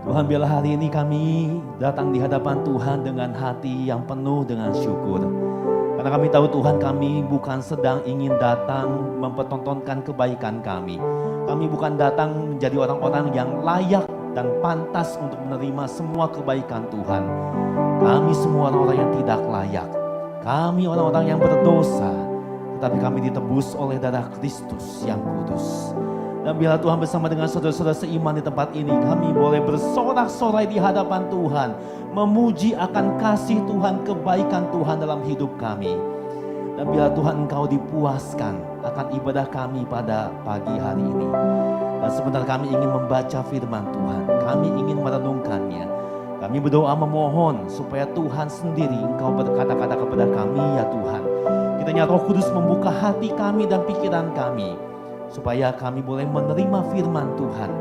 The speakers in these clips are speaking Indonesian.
Tuhan, biarlah hari ini kami datang di hadapan Tuhan dengan hati yang penuh dengan syukur. Karena kami tahu Tuhan, kami bukan sedang ingin datang mempertontonkan kebaikan kami. Kami bukan datang menjadi orang-orang yang layak dan pantas untuk menerima semua kebaikan Tuhan. Kami semua orang-orang yang tidak layak. Kami orang-orang yang berdosa. Tetapi kami ditebus oleh darah Kristus yang kudus. Dan biarlah Tuhan bersama dengan saudara-saudara seiman di tempat ini, kami boleh bersorak-sorai di hadapan Tuhan, memuji akan kasih Tuhan, kebaikan Tuhan dalam hidup kami. Dan biarlah Tuhan Engkau dipuaskan akan ibadah kami pada pagi hari ini. Dan sebentar kami ingin membaca firman Tuhan, kami ingin merenungkannya. Kami berdoa memohon supaya Tuhan sendiri Engkau berkata-kata kepada kami, ya Tuhan. Kiranya Roh Kudus membuka hati kami dan pikiran kami, supaya kami boleh menerima firman Tuhan.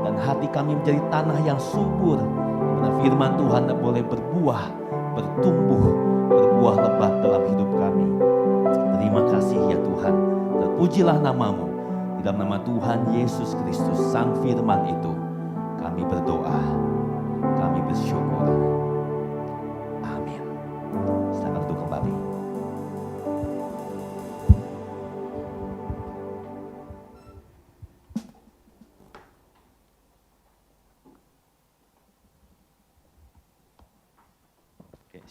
Dan hati kami menjadi tanah yang subur, karena firman Tuhan boleh berbuah, bertumbuh, berbuah lebat dalam hidup kami. Terima kasih ya Tuhan, terpujilah namamu. Di dalam nama Tuhan Yesus Kristus, Sang Firman itu, kami berdoa, kami bersyukur. Amin. Silakan duduk kembali.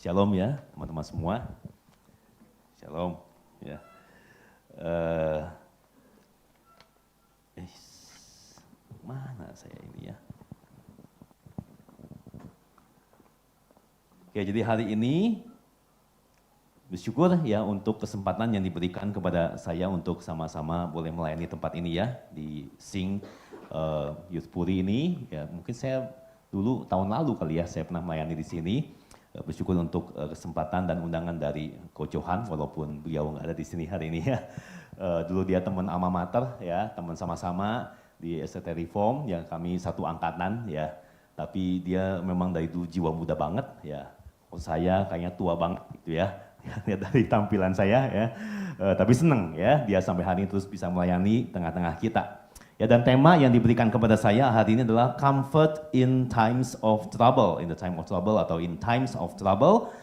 Shalom ya teman-teman semua. Shalom ya. Mana saya ini ya? Oke, jadi hari ini bersyukur ya untuk kesempatan yang diberikan kepada saya untuk sama-sama boleh melayani tempat ini ya di Sing Youth Puri ini. Ya, mungkin saya dulu tahun lalu kali ya saya pernah melayani di sini. Bersyukur untuk kesempatan dan undangan dari Coach Johan, walaupun beliau nggak ada di sini hari ini ya. Dulu dia teman alma mater ya, teman sama-sama di ST Reform, yang kami satu angkatan ya. Tapi dia memang dari dulu jiwa muda banget ya. Kalau saya kayaknya tua banget gitu ya. Lihat dari tampilan saya ya. Tapi seneng ya, dia sampai hari ini terus bisa melayani tengah-tengah kita. Ya, dan tema yang diberikan kepada saya hari ini adalah comfort in times of trouble, in the time of trouble atau in times of trouble.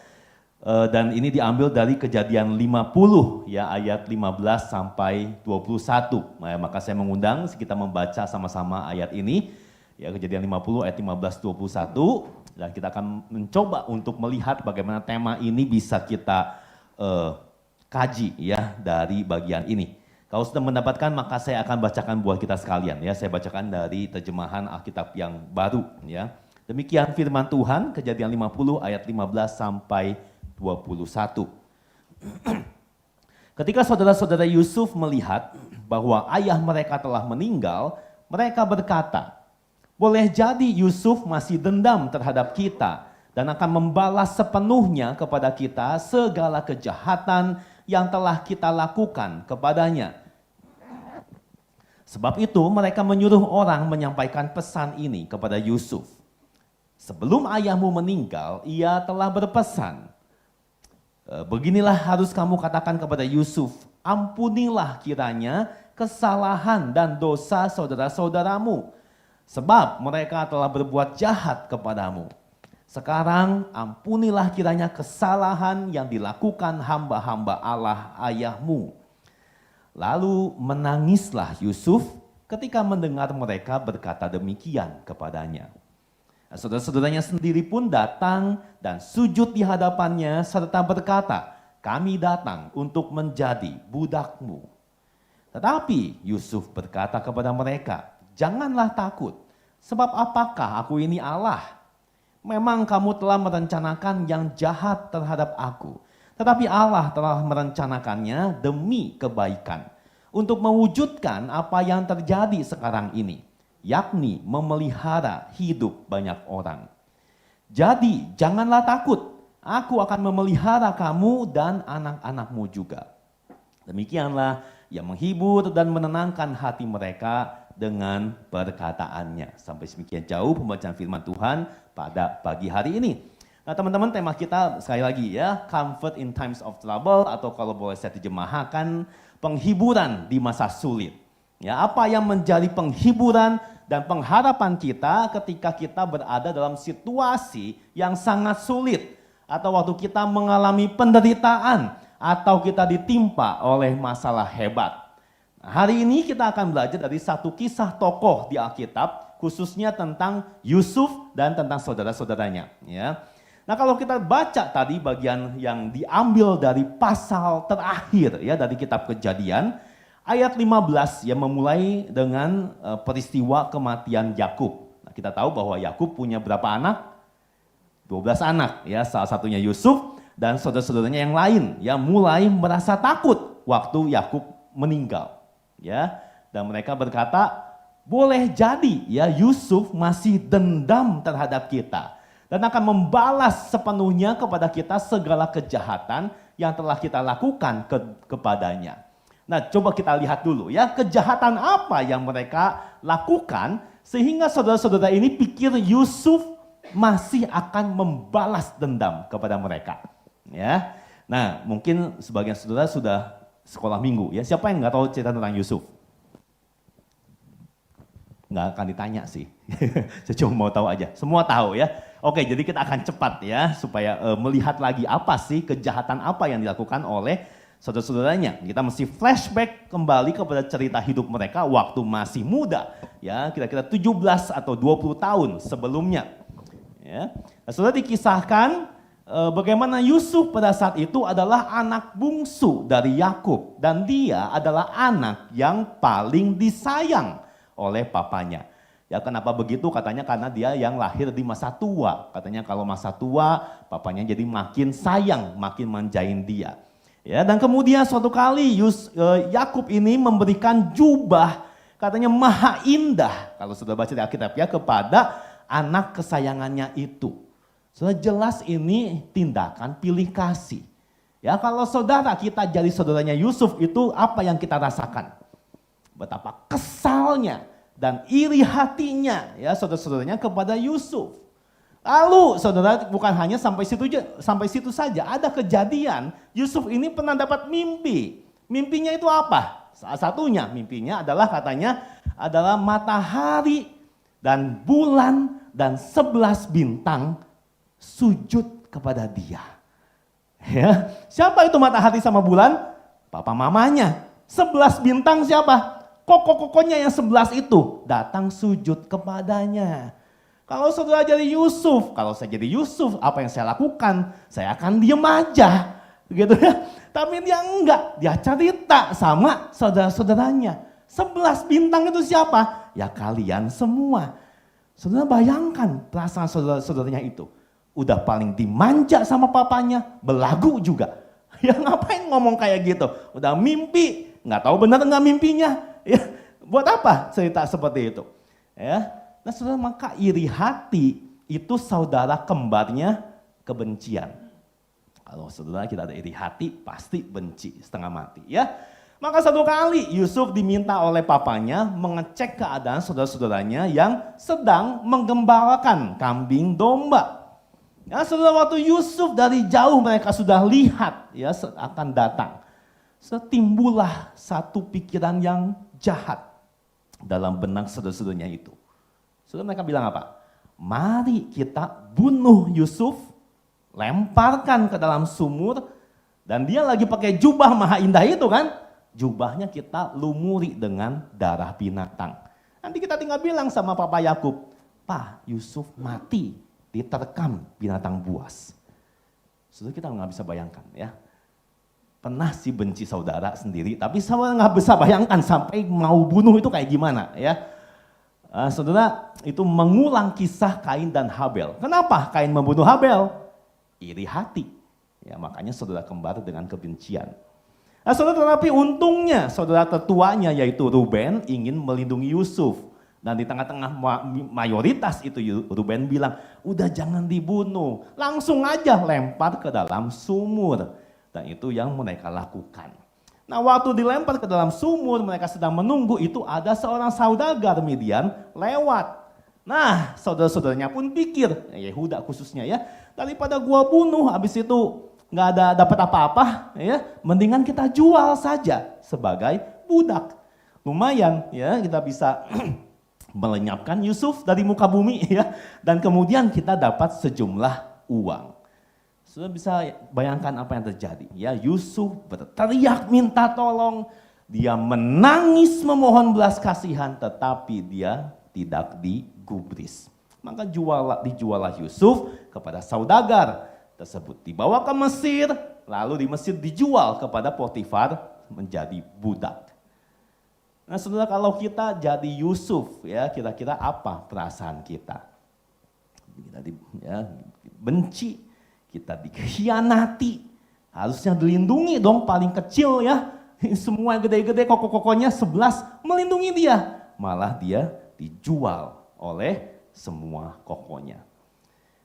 Dan ini diambil dari Kejadian 50 ya, ayat 15 sampai 21. Nah, maka saya mengundang kita membaca sama-sama ayat ini ya, Kejadian 50 ayat 15 21, dan kita akan mencoba untuk melihat bagaimana tema ini bisa kita kaji ya dari bagian ini. Kalau sudah mendapatkan, maka saya akan bacakan buat kita sekalian ya. Saya bacakan dari terjemahan Alkitab yang baru ya. Demikian firman Tuhan, Kejadian 50 ayat 15 sampai 21. Ketika saudara-saudara Yusuf melihat bahwa ayah mereka telah meninggal, mereka berkata, boleh jadi Yusuf masih dendam terhadap kita dan akan membalas sepenuhnya kepada kita segala kejahatan yang telah kita lakukan kepadanya. Sebab itu mereka menyuruh orang menyampaikan pesan ini kepada Yusuf. Sebelum ayahmu meninggal, ia telah berpesan. Beginilah harus kamu katakan kepada Yusuf, ampunilah kiranya kesalahan dan dosa saudara-saudaramu. Sebab mereka telah berbuat jahat kepadamu. Sekarang ampunilah kiranya kesalahan yang dilakukan hamba-hamba Allah ayahmu. Lalu menangislah Yusuf ketika mendengar mereka berkata demikian kepadanya. Nah, saudara-saudaranya sendiri pun datang dan sujud di hadapannya serta berkata, kami datang untuk menjadi budakmu. Tetapi Yusuf berkata kepada mereka, janganlah takut, sebab apakah aku ini Allah? Memang kamu telah merencanakan yang jahat terhadap aku. Tetapi Allah telah merencanakannya demi kebaikan, untuk mewujudkan apa yang terjadi sekarang ini, yakni memelihara hidup banyak orang. Jadi janganlah takut, aku akan memelihara kamu dan anak-anakmu juga. Demikianlah ia menghibur dan menenangkan hati mereka dengan perkataannya. Sampai semikian jauh pembacaan firman Tuhan pada pagi hari ini. Nah teman-teman, tema kita sekali lagi ya, comfort in times of trouble, atau kalau boleh saya terjemahkan, penghiburan di masa sulit. Ya, apa yang menjadi penghiburan dan pengharapan kita ketika kita berada dalam situasi yang sangat sulit, atau waktu kita mengalami penderitaan, atau kita ditimpa oleh masalah hebat. Nah, hari ini kita akan belajar dari satu kisah tokoh di Alkitab, khususnya tentang Yusuf dan tentang saudara-saudaranya. Ya. Nah, kalau kita baca tadi bagian yang diambil dari pasal terakhir ya dari kitab Kejadian, ayat 15 yang memulai dengan peristiwa kematian Yakub. Nah, kita tahu bahwa Yakub punya berapa anak? 12 anak ya, salah satunya Yusuf dan saudara-saudaranya yang lain yang mulai merasa takut waktu Yakub meninggal. Ya, dan mereka berkata, boleh jadi ya Yusuf masih dendam terhadap kita dan akan membalas sepenuhnya kepada kita segala kejahatan yang telah kita lakukan kepadanya. Nah, coba kita lihat dulu ya, kejahatan apa yang mereka lakukan sehingga saudara-saudara ini pikir Yusuf masih akan membalas dendam kepada mereka. Ya, nah mungkin sebagian saudara sudah sekolah minggu ya. Siapa yang nggak tahu cerita tentang Yusuf? Nggak akan ditanya sih. Saya cuma mau tahu aja. Semua tahu ya. Oke, jadi kita akan cepat ya supaya melihat lagi apa sih kejahatan apa yang dilakukan oleh saudara-saudaranya. Kita mesti flashback kembali kepada cerita hidup mereka waktu masih muda. Ya, kira-kira 17 atau 20 tahun sebelumnya. Ya. Nah, sudah dikisahkan bagaimana Yusuf pada saat itu adalah anak bungsu dari Yakub dan dia adalah anak yang paling disayang oleh papanya. Ya, kenapa begitu? Katanya karena dia yang lahir di masa tua. Katanya kalau masa tua papanya jadi makin sayang, makin manjain dia. Ya, dan kemudian suatu kali Yakub ini memberikan jubah katanya maha indah kalau sudah baca di Alkitab ya kepada anak kesayangannya itu. Sudah jelas ini tindakan pilih kasih. Ya, kalau saudara kita jadi saudaranya Yusuf itu apa yang kita rasakan? Betapa kesalnya dan iri hatinya ya saudara-saudaranya kepada Yusuf. Lalu saudara bukan hanya sampai situ saja, ada kejadian Yusuf ini pernah dapat mimpi. Mimpinya itu apa? Salah satunya mimpinya adalah katanya adalah matahari dan bulan dan 11 bintang sujud kepada dia. Ya, siapa itu matahari sama bulan? Papa mamanya. 11 bintang siapa? Koko-kokonya yang 11 itu datang sujud kepadanya. Kalau saudara jadi Yusuf, kalau saya jadi Yusuf, apa yang saya lakukan? Saya akan diem aja, gitu ya. Tapi dia enggak, dia cerita sama saudara-saudaranya. 11 bintang itu siapa? Ya kalian semua. Saudara bayangkan perasaan saudara-saudaranya itu. Udah paling dimanja sama papanya, belagu juga. Ya ngapain ngomong kayak gitu? Udah mimpi, nggak tahu benar nggak mimpinya. Ya, buat apa cerita seperti itu? Ya, nah saudara maka iri hati itu saudara kembarnya kebencian. Kalau saudara kita ada iri hati pasti benci setengah mati ya. Maka satu kali Yusuf diminta oleh papanya mengecek keadaan saudara-saudaranya yang sedang menggembalakan kambing domba. Ya, saudara waktu Yusuf dari jauh mereka sudah lihat ya akan datang. Setimbullah satu pikiran yang jahat dalam benak saudara-saudaranya itu. Saudara mereka bilang apa? Mari kita bunuh Yusuf, lemparkan ke dalam sumur, dan dia lagi pakai jubah maha indah itu kan. Jubahnya kita lumuri dengan darah binatang. Nanti kita tinggal bilang sama Papa Yakub, Pak Yusuf mati diterkam binatang buas. Saudara kita nggak bisa bayangkan ya. Pernah sih benci saudara sendiri, tapi saudara nggak bisa bayangkan sampai mau bunuh itu kayak gimana ya. Saudara itu mengulang kisah Kain dan Habel. Kenapa Kain membunuh Habel? Iri hati. Ya makanya saudara kembar dengan kebencian. Nah, saudara tetapi untungnya saudara tertuanya yaitu Ruben ingin melindungi Yusuf. Dan di tengah-tengah mayoritas itu Ruben bilang, udah jangan dibunuh, langsung aja lempar ke dalam sumur. Dan itu yang mereka lakukan. Nah waktu dilempar ke dalam sumur mereka sedang menunggu itu ada seorang saudagar Midian lewat. Nah saudara-saudaranya pun pikir, Yehuda khususnya ya, daripada gua bunuh habis itu nggak ada dapat apa-apa, ya, mendingan kita jual saja sebagai budak. Lumayan, ya, kita bisa melenyapkan Yusuf dari muka bumi ya, dan kemudian kita dapat sejumlah uang. Sudah bisa bayangkan apa yang terjadi ya, Yusuf berteriak minta tolong, dia menangis memohon belas kasihan, tetapi dia tidak digubris. Maka dijualah Yusuf kepada saudagar tersebut, dibawa ke Mesir, lalu di Mesir dijual kepada Potifar menjadi budak. Nah saudara, kalau kita jadi Yusuf ya, kira-kira apa perasaan kita? Kita benci, kita dikhianati, harusnya dilindungi dong, paling kecil ya. Semua gede-gede koko-kokonya 11 melindungi dia, malah dia dijual oleh semua kokonya.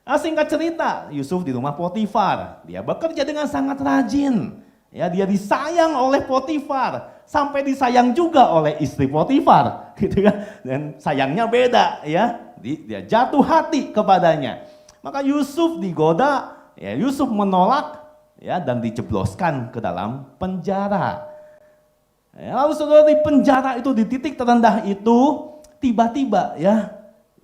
Nah, singkat cerita, Yusuf di rumah Potifar, dia bekerja dengan sangat rajin. Ya, dia disayang oleh Potifar, sampai disayang juga oleh istri Potifar, gitu ya. Dan sayangnya beda, ya. Dia jatuh hati kepadanya. Maka Yusuf digoda, ya Yusuf menolak, ya dan dijebloskan ke dalam penjara. Ya, lalu saudara, di penjara itu, di titik terendah itu, tiba-tiba ya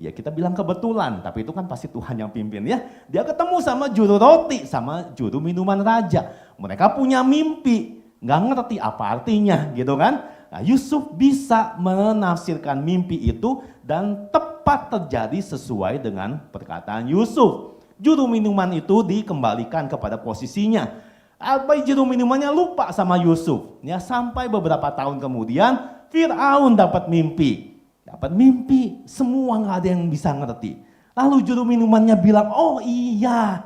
kita bilang kebetulan, tapi itu kan pasti Tuhan yang pimpin ya. Dia ketemu sama juru roti, sama juru minuman raja. Mereka punya mimpi, nggak ngerti apa artinya gitu kan. Nah, Yusuf bisa menafsirkan mimpi itu dan tepat terjadi sesuai dengan perkataan Yusuf. Juru minuman itu dikembalikan kepada posisinya. Juru minumannya lupa sama Yusuf. Ya, sampai beberapa tahun kemudian Firaun dapat mimpi. Semua nggak ada yang bisa ngerti. Lalu juru minumannya bilang, oh iya,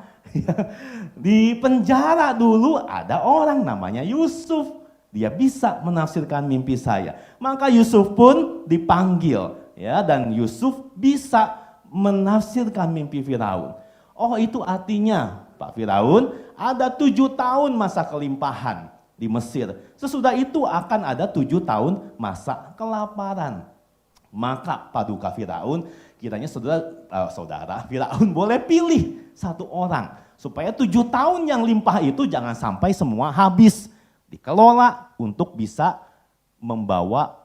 di penjara dulu ada orang namanya Yusuf. Dia bisa menafsirkan mimpi saya. Maka Yusuf pun dipanggil, ya, dan Yusuf bisa menafsirkan mimpi Firaun. Oh itu artinya, Pak Firaun, ada 7 tahun masa kelimpahan di Mesir. Sesudah itu akan ada 7 tahun masa kelaparan. Maka paduka Firaun, kiranya saudara Firaun boleh pilih satu orang, supaya 7 tahun yang limpah itu jangan sampai semua habis, dikelola untuk bisa membawa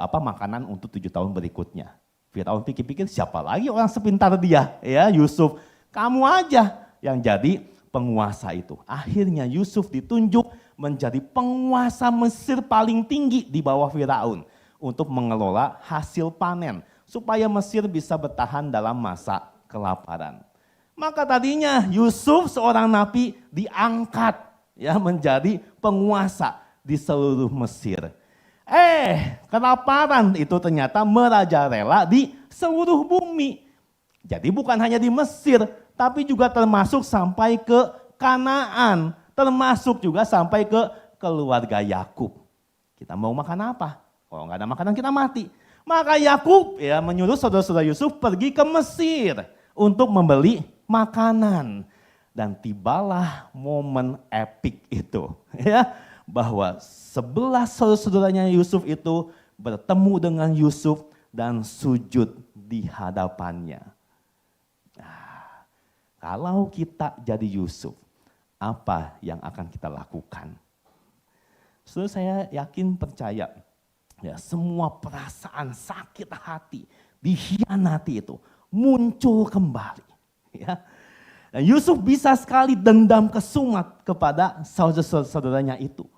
makanan untuk 7 tahun berikutnya. Firaun pikir-pikir, siapa lagi orang sepintar dia, ya Yusuf, kamu aja yang jadi penguasa itu. Akhirnya Yusuf ditunjuk menjadi penguasa Mesir paling tinggi di bawah Firaun, untuk mengelola hasil panen, supaya Mesir bisa bertahan dalam masa kelaparan. Maka tadinya Yusuf seorang nabi diangkat ya menjadi penguasa di seluruh Mesir. Kelaparan itu ternyata merajalela di seluruh bumi. Jadi bukan hanya di Mesir, tapi juga termasuk sampai ke Kanaan, termasuk juga sampai ke keluarga Yakub. Kita mau makan apa? Kalau nggak ada makanan kita mati. Maka Yakub ya menyuruh saudara-saudara Yusuf pergi ke Mesir untuk membeli makanan. Dan tibalah momen epik itu ya, bahwa 11 saudara-saudaranya Yusuf itu bertemu dengan Yusuf dan sujud di hadapannya. Nah, kalau kita jadi Yusuf, apa yang akan kita lakukan? Saudara, saya yakin percaya, ya, semua perasaan sakit hati, dikhianati itu muncul kembali. Ya. Dan Yusuf bisa sekali dendam kesumat kepada saudara-saudaranya itu.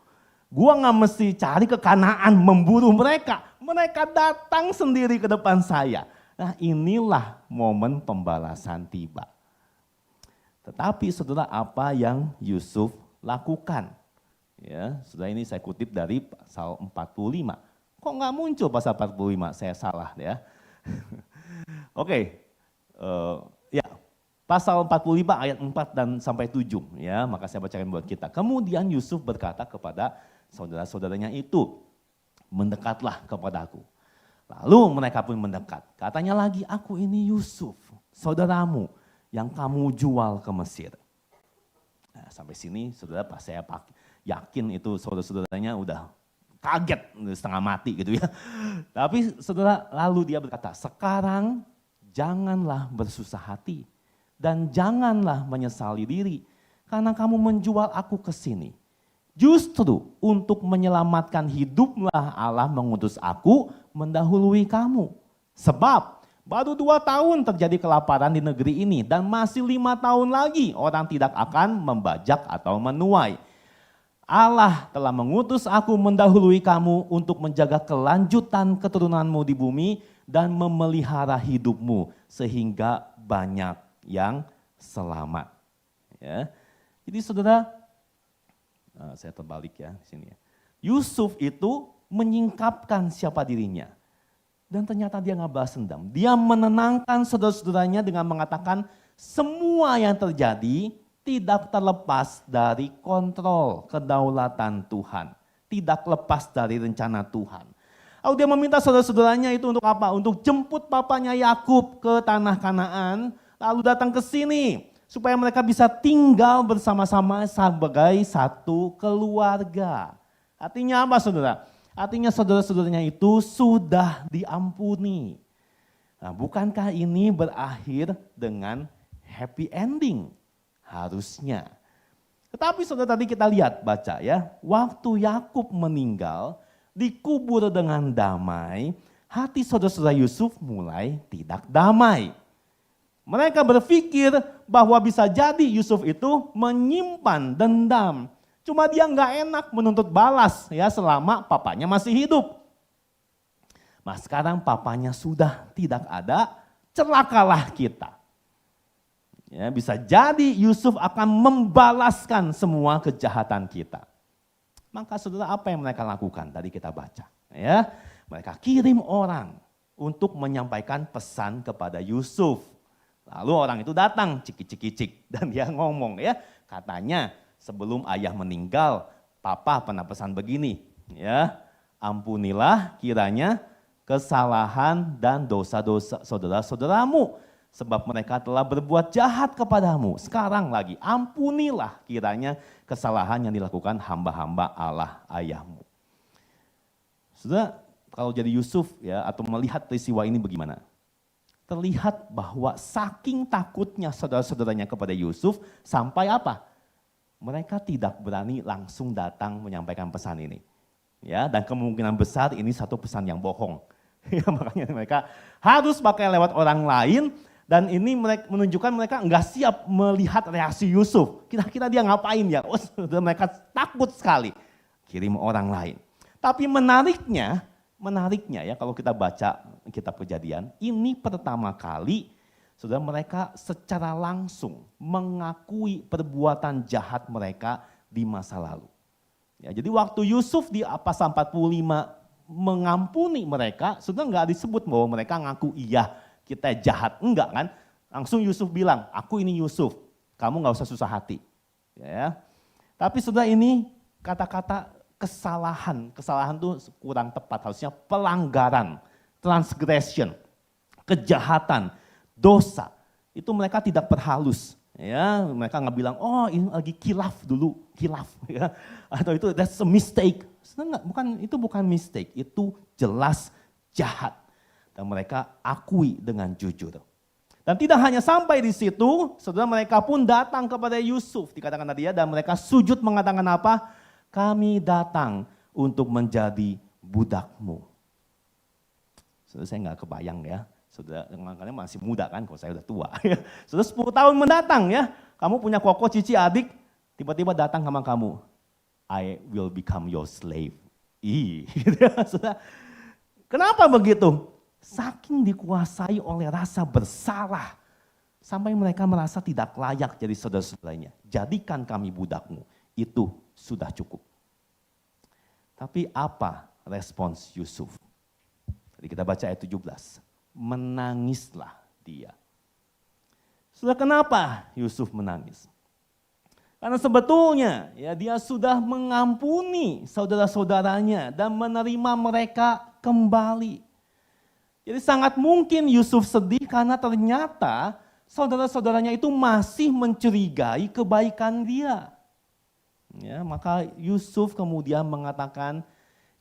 Gua nggak mesti cari ke Kanaan memburu mereka. Mereka datang sendiri ke depan saya. Nah inilah momen pembalasan tiba. Tetapi saudara, apa yang Yusuf lakukan? Ya, saudara, ini saya kutip dari pasal 45. Kok nggak muncul pasal 45? Saya salah ya. Oke, ya pasal 45 ayat 4 dan sampai 7 ya, maka saya bacakan buat kita. Kemudian Yusuf berkata kepada saudara-saudaranya itu, mendekatlah kepadaku. Lalu mereka pun mendekat. Katanya lagi, aku ini Yusuf, saudaramu yang kamu jual ke Mesir. Nah, sampai sini saudara, pas saya yakin itu saudara-saudaranya udah kaget, setengah mati gitu ya. Tapi saudara, lalu dia berkata, sekarang janganlah bersusah hati dan janganlah menyesali diri karena kamu menjual aku ke sini. Justru untuk menyelamatkan hiduplah Allah mengutus aku mendahului kamu. Sebab baru 2 tahun terjadi kelaparan di negeri ini dan masih 5 tahun lagi orang tidak akan membajak atau menuai. Allah telah mengutus aku mendahului kamu untuk menjaga kelanjutan keturunanmu di bumi dan memelihara hidupmu sehingga banyak yang selamat. Ya. Jadi saudara, saya terbalik ya di sini ya. Yusuf itu menyingkapkan siapa dirinya. Dan ternyata dia nggak balas dendam. Dia menenangkan saudara-saudaranya dengan mengatakan semua yang terjadi tidak terlepas dari kontrol kedaulatan Tuhan. Tidak lepas dari rencana Tuhan. Lalu dia meminta saudara-saudaranya itu untuk apa? Untuk jemput papanya Yakub ke tanah Kanaan. Lalu datang ke sini. Supaya mereka bisa tinggal bersama-sama sebagai satu keluarga. Artinya apa saudara? Artinya saudara-saudaranya itu sudah diampuni. Nah, bukankah ini berakhir dengan happy ending? Harusnya. Tetapi saudara tadi kita lihat, baca ya. Waktu Yakub meninggal, dikubur dengan damai, hati saudara-saudara Yusuf mulai tidak damai. Mereka berpikir bahwa bisa jadi Yusuf itu menyimpan dendam. Cuma dia nggak enak menuntut balas ya selama papanya masih hidup. Nah sekarang papanya sudah tidak ada, celakalah kita. Ya, bisa jadi Yusuf akan membalaskan semua kejahatan kita. Maka saudara apa yang mereka lakukan? Tadi kita baca. Ya, mereka kirim orang untuk menyampaikan pesan kepada Yusuf. Lalu orang itu datang cik-cik-cik dan dia ngomong ya, katanya sebelum ayah meninggal, papa pernah pesan begini, ya, ampunilah kiranya kesalahan dan dosa-dosa saudara-saudaramu, sebab mereka telah berbuat jahat kepadamu. Sekarang lagi, ampunilah kiranya kesalahan yang dilakukan hamba-hamba Allah ayahmu. Saudara, kalau jadi Yusuf ya atau melihat peristiwa ini bagaimana? Terlihat bahwa saking takutnya saudara-saudaranya kepada Yusuf sampai apa? Mereka tidak berani langsung datang menyampaikan pesan ini. Ya, dan kemungkinan besar ini satu pesan yang bohong. Ya, makanya mereka harus pakai lewat orang lain dan ini menunjukkan mereka enggak siap melihat reaksi Yusuf. Kira-kira dia ngapain ya? Oh, mereka takut sekali. Kirim orang lain. Tapi menariknya ya kalau kita baca kitab Kejadian, ini pertama kali saudara mereka secara langsung mengakui perbuatan jahat mereka di masa lalu. Ya, jadi waktu Yusuf di pasal 45 mengampuni mereka, saudara enggak disebut bahwa mereka ngaku iya kita jahat, enggak kan? Langsung Yusuf bilang, aku ini Yusuf, kamu enggak usah susah hati. Ya. Tapi saudara ini kata-kata kesalahan itu kurang tepat, harusnya pelanggaran, transgression, kejahatan, dosa. Itu mereka tidak perhalus. Ya, mereka nggak bilang, oh ini lagi kilaf dulu, kilaf. Ya. Atau itu that's a mistake. Sebenarnya itu bukan mistake, itu jelas jahat. Dan mereka akui dengan jujur. Dan tidak hanya sampai di situ, saudara mereka pun datang kepada Yusuf, dikatakan tadi ya, dan mereka sujud mengatakan apa? Kami datang untuk menjadi budakmu. Saudara saya nggak kebayang ya, saudara kalian masih muda kan, kalau saya udah tua. Saudara 10 tahun mendatang ya, kamu punya koko, cici, adik, tiba-tiba datang sama kamu. I will become your slave. Saudara, kenapa begitu? Saking dikuasai oleh rasa bersalah, sampai mereka merasa tidak layak jadi saudara-saudaranya. Jadikan kami budakmu, itu sudah cukup. Tapi apa respons Yusuf? Tadi kita baca ayat 17, menangislah dia. Sudah kenapa Yusuf menangis? Karena sebetulnya ya dia sudah mengampuni saudara-saudaranya dan menerima mereka kembali. Jadi sangat mungkin Yusuf sedih karena ternyata saudara-saudaranya itu masih mencurigai kebaikan dia. Ya, maka Yusuf kemudian mengatakan,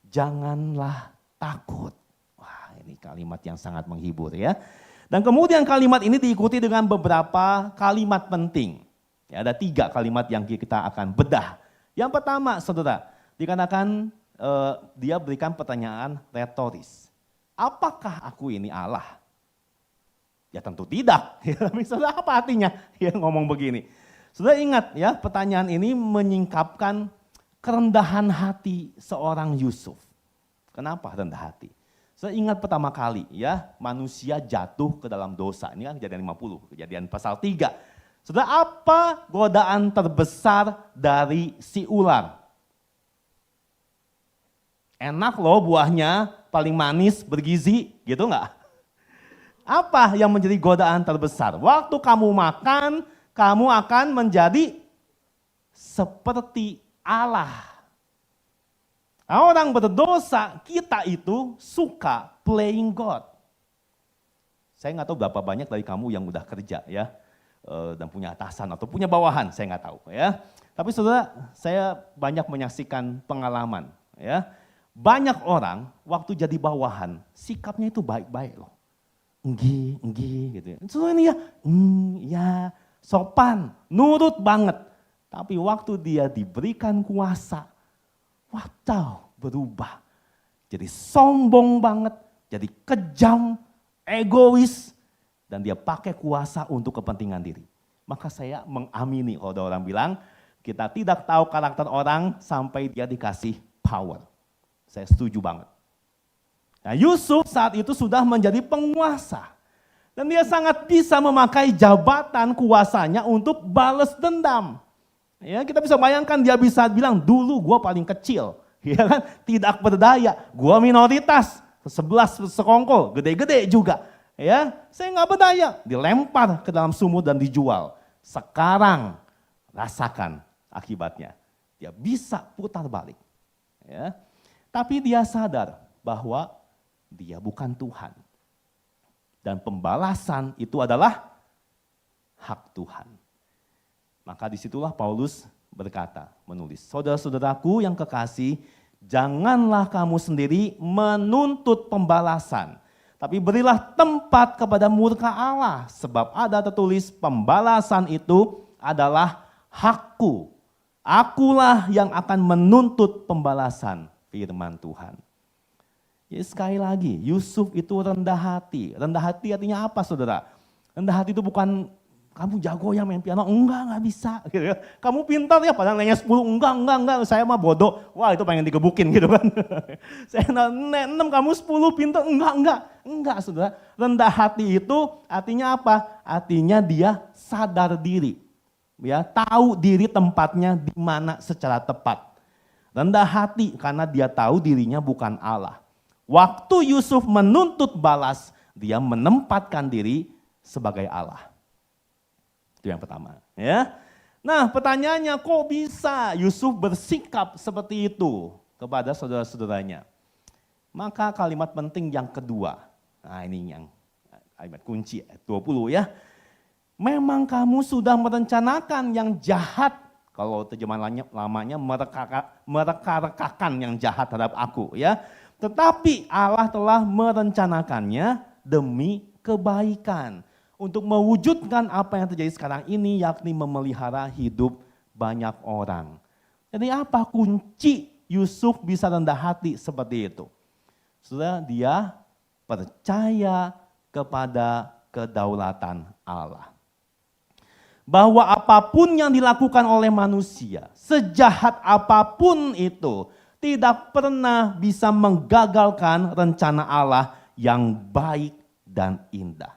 janganlah takut. Wah, ini kalimat yang sangat menghibur ya. Dan kemudian kalimat ini diikuti dengan beberapa kalimat penting. Ya, ada 3 kalimat yang kita akan bedah. Yang pertama, saudara, dikatakan dia berikan pertanyaan retoris. apakah aku ini Allah? Ya tentu tidak. Tapi saudara, apa artinya ya ngomong begini? Saudara ingat ya, pertanyaan ini menyingkapkan kerendahan hati seorang Yusuf. Kenapa rendah hati? Saya ingat pertama kali ya, manusia jatuh ke dalam dosa. Ini kan kejadian 50, kejadian pasal 3. Saudara, apa godaan terbesar dari si ular? Enak loh buahnya, paling manis, bergizi, gitu enggak? Apa yang menjadi godaan terbesar? Waktu kamu makan, kamu akan menjadi seperti Allah. Orang berdosa, kita itu suka playing God. Saya nggak tahu berapa banyak dari kamu yang udah kerja ya, dan punya atasan atau punya bawahan, saya nggak tahu ya. Tapi saudara, saya banyak menyaksikan pengalaman ya. Banyak orang waktu jadi bawahan, sikapnya itu baik-baik loh. Enggi gitu ya. Saudara ini ya, ya sopan, nurut banget. Tapi waktu dia diberikan kuasa, wacau berubah. Jadi sombong banget, jadi kejam, egois, dan dia pakai kuasa untuk kepentingan diri. Maka saya mengamini kalau ada orang bilang, kita tidak tahu karakter orang sampai dia dikasih power. Saya setuju banget. Nah, Yusuf saat itu sudah menjadi penguasa. Dan dia sangat bisa memakai jabatan kuasanya untuk balas dendam. Ya, kita bisa bayangkan dia bisa bilang, dulu gue paling kecil. Ya kan? Tidak berdaya, gue minoritas. 11 sekongkol, gede-gede juga. Ya, saya nggak berdaya. Dilempar ke dalam sumur dan dijual. Sekarang rasakan akibatnya. Dia bisa putar balik. Ya. Tapi dia sadar bahwa dia bukan Tuhan. Dan pembalasan itu adalah hak Tuhan. Maka disitulah Paulus berkata, menulis, saudara-saudaraku yang kekasih, janganlah kamu sendiri menuntut pembalasan. Tapi berilah tempat kepada murka Allah. Sebab ada tertulis, pembalasan itu adalah hakku. Akulah yang akan menuntut pembalasan, firman Tuhan. Ya, sekali lagi, Yusuf itu rendah hati. Rendah hati artinya apa saudara? Rendah hati itu bukan kamu jago ya main piano, enggak bisa. Gitu ya. Kamu pintar ya padahal nanya 10, enggak, saya mah bodoh. Wah itu pengen digebukin gitu kan. Saya 6, kamu 10 pintar, enggak saudara. Rendah hati itu artinya apa? Artinya dia sadar diri. Ya, tahu diri tempatnya di mana secara tepat. Rendah hati karena dia tahu dirinya bukan Allah. Waktu Yusuf menuntut balas, dia menempatkan diri sebagai Allah. Itu yang pertama. Ya. Nah pertanyaannya, kok bisa Yusuf bersikap seperti itu kepada saudara-saudaranya? Maka kalimat penting yang kedua, nah ini yang kalimat kunci 20 ya. Memang kamu sudah merencanakan yang jahat, kalau terjemahan lamanya mereka-rekakan yang jahat terhadap aku ya. Tetapi Allah telah merencanakannya demi kebaikan. Untuk mewujudkan apa yang terjadi sekarang ini, yakni memelihara hidup banyak orang. Jadi apa kunci Yusuf bisa rendah hati seperti itu? Sudah dia percaya kepada kedaulatan Allah. Bahwa apapun yang dilakukan oleh manusia, sejahat apapun itu, tidak pernah bisa menggagalkan rencana Allah yang baik dan indah.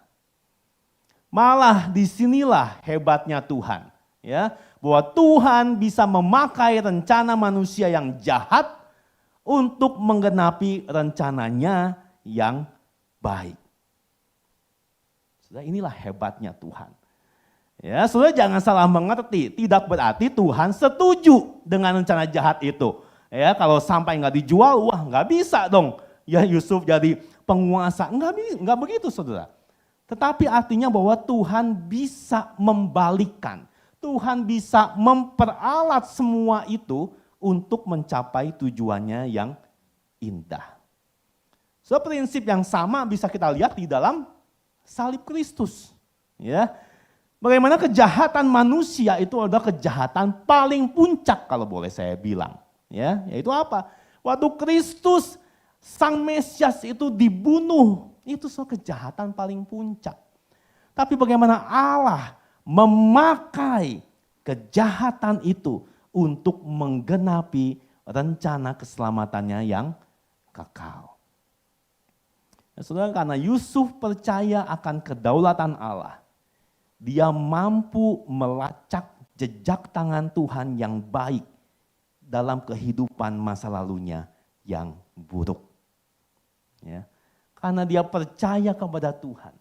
Malah disinilah hebatnya Tuhan, ya, bahwa Tuhan bisa memakai rencana manusia yang jahat untuk menggenapi rencananya yang baik. Saudara, inilah hebatnya Tuhan. Ya, saudara jangan salah mengerti, tidak berarti Tuhan setuju dengan rencana jahat itu. Ya, kalau sampai nggak dijual, wah nggak bisa dong. Ya Yusuf jadi penguasa, nggak begitu saudara. Tetapi artinya bahwa Tuhan bisa membalikkan. Tuhan bisa memperalat semua itu untuk mencapai tujuannya yang indah. So, prinsip yang sama bisa kita lihat di dalam salib Kristus. Ya, bagaimana kejahatan manusia itu adalah kejahatan paling puncak kalau boleh saya bilang. Ya, yaitu apa? Waktu Kristus Sang Mesias itu dibunuh, itu soal kejahatan paling puncak. Tapi bagaimana Allah memakai kejahatan itu untuk menggenapi rencana keselamatannya yang kekal. Ya, saudara, karena Yusuf percaya akan kedaulatan Allah, dia mampu melacak jejak tangan Tuhan yang baik dalam kehidupan masa lalunya yang buruk. Ya, karena dia percaya kepada Tuhan,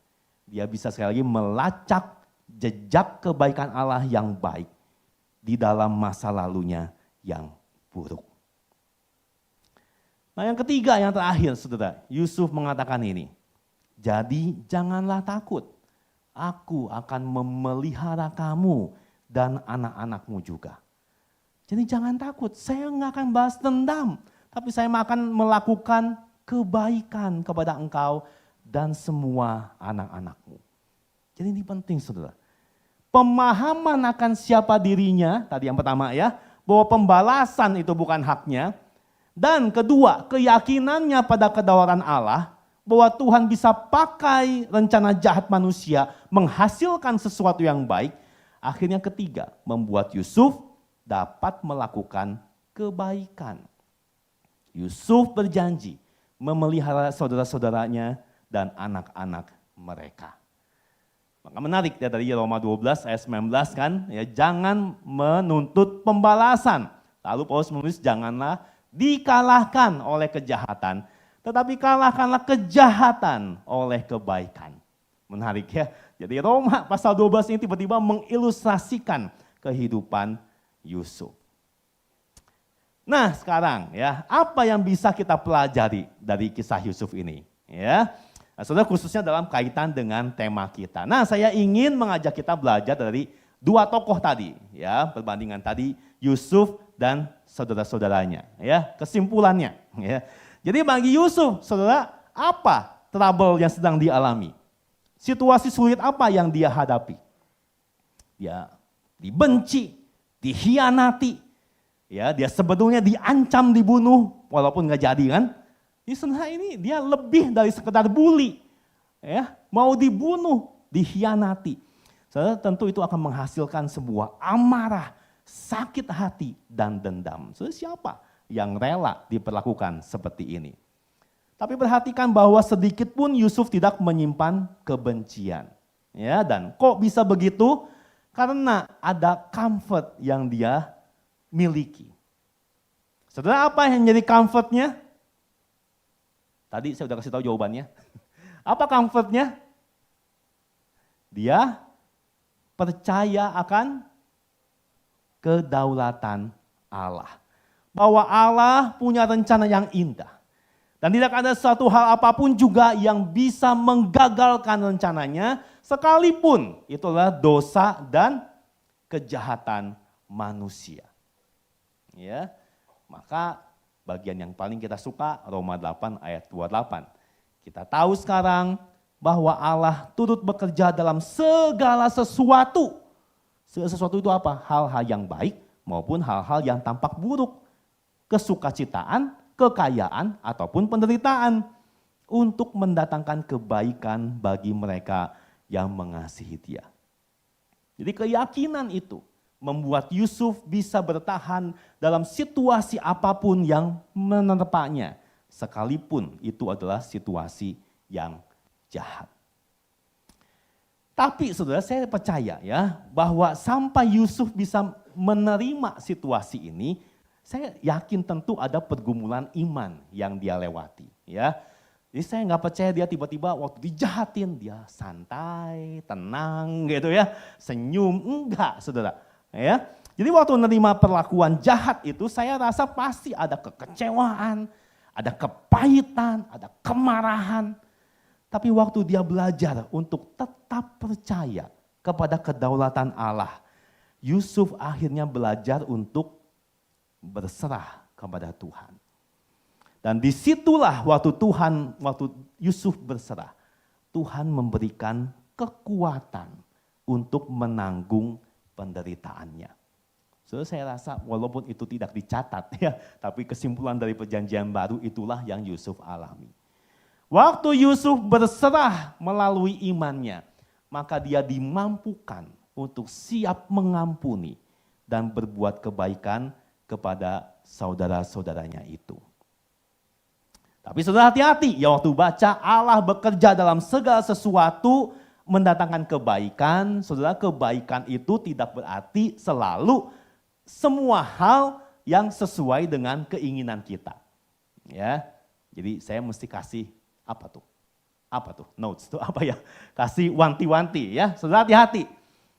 dia bisa sekali lagi melacak jejak kebaikan Allah yang baik di dalam masa lalunya yang buruk. Nah, yang ketiga, yang terakhir, saudara, Yusuf mengatakan ini, jadi janganlah takut, aku akan memelihara kamu dan anak-anakmu juga. Jadi jangan takut, saya nggak akan balas dendam, tapi saya akan melakukan kebaikan kepada engkau dan semua anak-anakmu. Jadi ini penting, saudara. Pemahaman akan siapa dirinya, tadi yang pertama ya, bahwa pembalasan itu bukan haknya. Dan kedua, keyakinannya pada kedaulatan Allah, bahwa Tuhan bisa pakai rencana jahat manusia menghasilkan sesuatu yang baik. Akhirnya ketiga, membuat Yusuf dapat melakukan kebaikan. Yusuf berjanji memelihara saudara-saudaranya dan anak-anak mereka. Maka menarik ya, dari Roma 12 ayat 19 kan, ya, jangan menuntut pembalasan. Lalu Paulus menulis, janganlah dikalahkan oleh kejahatan, tetapi kalahkanlah kejahatan oleh kebaikan. Menarik ya, jadi Roma pasal 12 ini tiba-tiba mengilustrasikan kehidupan Yusuf. Nah sekarang ya, apa yang bisa kita pelajari dari kisah Yusuf ini? Ya, nah, saudara, khususnya dalam kaitan dengan tema kita. Nah, saya ingin mengajak kita belajar dari dua tokoh tadi, ya, perbandingan tadi Yusuf dan saudara-saudaranya. Ya, kesimpulannya. Ya, jadi bagi Yusuf, saudara, apa trouble yang sedang dialami? Situasi sulit apa yang dia hadapi? Dia dibenci, dikhianati. Ya, dia sebetulnya diancam dibunuh, walaupun nggak jadi kan. Jadi sebenarnya ini dia lebih dari sekedar bully. Ya, mau dibunuh, dikhianati. Saudara, tentu itu akan menghasilkan sebuah amarah, sakit hati, dan dendam. Saudara, siapa yang rela diperlakukan seperti ini? Tapi perhatikan bahwa sedikit pun Yusuf tidak menyimpan kebencian. Ya, dan kok bisa begitu? Karena ada comfort yang dia miliki. Saudara, apa yang jadi comfortnya? Tadi saya sudah kasih tahu jawabannya. Apa comfortnya? Dia percaya akan kedaulatan Allah. Bahwa Allah punya rencana yang indah. Dan tidak ada suatu hal apapun juga yang bisa menggagalkan rencananya, sekalipun itulah dosa dan kejahatan manusia. Ya, maka bagian yang paling kita suka Roma 8 ayat 28. Kita tahu sekarang bahwa Allah turut bekerja dalam segala sesuatu. Segala sesuatu itu apa? Hal-hal yang baik maupun hal-hal yang tampak buruk. Kesukacitaan, kekayaan, ataupun penderitaan. Untuk mendatangkan kebaikan bagi mereka yang mengasihi Dia. Jadi keyakinan itu membuat Yusuf bisa bertahan dalam situasi apapun yang menerpanya, sekalipun itu adalah situasi yang jahat. Tapi saudara, saya percaya ya bahwa sampai Yusuf bisa menerima situasi ini, saya yakin tentu ada pergumulan iman yang dia lewati. Ya, jadi saya nggak percaya dia tiba-tiba waktu dijahatin dia santai, tenang gitu ya, senyum, enggak, saudara. Ya, jadi waktu menerima perlakuan jahat itu saya rasa pasti ada kekecewaan, ada kepahitan, ada kemarahan. Tapi waktu dia belajar untuk tetap percaya kepada kedaulatan Allah, Yusuf akhirnya belajar untuk berserah kepada Tuhan. Dan disitulah waktu Yusuf berserah, Tuhan memberikan kekuatan untuk menanggung penderitaannya. So, saya rasa walaupun itu tidak dicatat ya, tapi kesimpulan dari perjanjian baru itulah yang Yusuf alami. Waktu Yusuf berserah melalui imannya, maka dia dimampukan untuk siap mengampuni dan berbuat kebaikan kepada saudara-saudaranya itu. Tapi saudara hati-hati, ya waktu baca Allah bekerja dalam segala sesuatu mendatangkan kebaikan. Saudara, kebaikan itu tidak berarti selalu semua hal yang sesuai dengan keinginan kita. Ya, jadi saya mesti kasih apa tuh? Apa tuh? Notes tuh apa ya? Kasih wanti-wanti ya. Saudara hati-hati.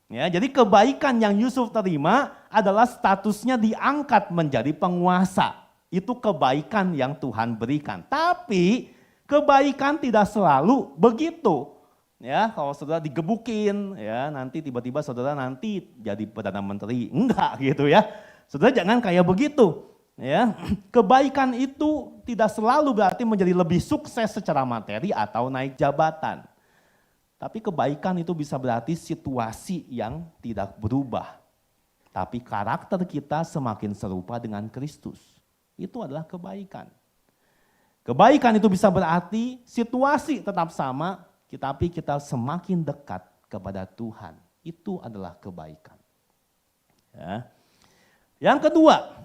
Ya, jadi kebaikan yang Yusuf terima adalah statusnya diangkat menjadi penguasa. Itu kebaikan yang Tuhan berikan. Tapi kebaikan tidak selalu begitu. Ya, kalau saudara digebukin, ya nanti tiba-tiba saudara nanti jadi Perdana Menteri. Enggak gitu ya. Saudara jangan kayak begitu. Ya, kebaikan itu tidak selalu berarti menjadi lebih sukses secara materi atau naik jabatan. Tapi kebaikan itu bisa berarti situasi yang tidak berubah. Tapi karakter kita semakin serupa dengan Kristus. Itu adalah kebaikan. Kebaikan itu bisa berarti situasi tetap sama, tetapi kita semakin dekat kepada Tuhan. Itu adalah kebaikan. Ya. Yang kedua,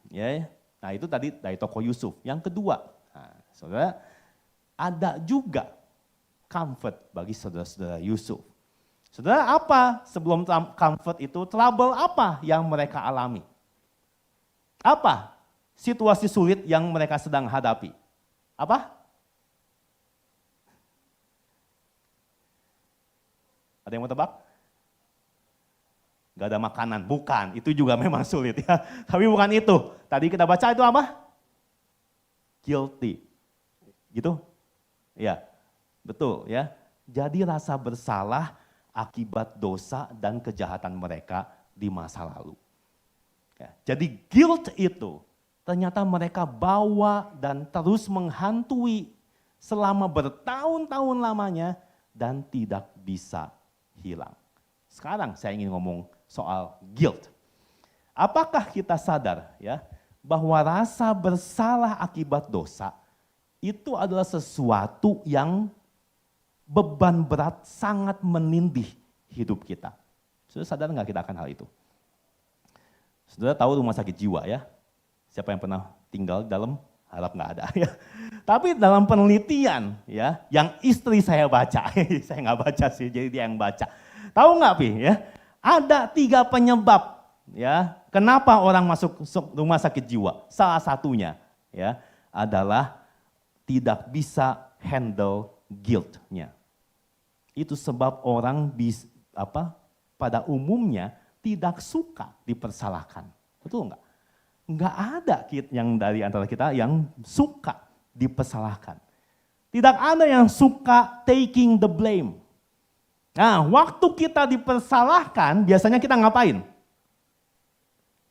ya, nah itu tadi dari tokoh Yusuf. Yang kedua, nah, saudara, ada juga comfort bagi saudara-saudara Yusuf. Saudara, apa sebelum comfort itu, trouble apa yang mereka alami? Apa situasi sulit yang mereka sedang hadapi? Apa? Ada yang mau tebak? Gak ada makanan, bukan. Itu juga memang sulit ya. Tapi bukan itu. Tadi kita baca itu apa? Guilty. Gitu? Ya, betul ya. Jadi rasa bersalah akibat dosa dan kejahatan mereka di masa lalu. Ya, jadi guilt itu ternyata mereka bawa dan terus menghantui selama bertahun-tahun lamanya dan tidak bisa hilang. Sekarang saya ingin ngomong soal guilt. Apakah kita sadar ya bahwa rasa bersalah akibat dosa itu adalah sesuatu yang beban berat sangat menindih hidup kita. Sudah sadar nggak kita akan hal itu? Sudah tahu rumah sakit jiwa ya? Siapa yang pernah tinggal dalam? Harap nggak ada ya. Tapi dalam penelitian ya, yang istri saya baca, saya nggak baca sih, jadi dia yang baca. Tahu nggak Pi ya? Ada 3 penyebab ya, kenapa orang masuk rumah sakit jiwa. Salah satunya ya adalah tidak bisa handle guilt-nya. Itu sebab orang pada umumnya tidak suka dipersalahkan. Betul nggak? Nggak ada yang dari antara kita yang suka dipersalahkan. Tidak ada yang suka taking the blame. Nah, waktu kita dipersalahkan, biasanya kita ngapain?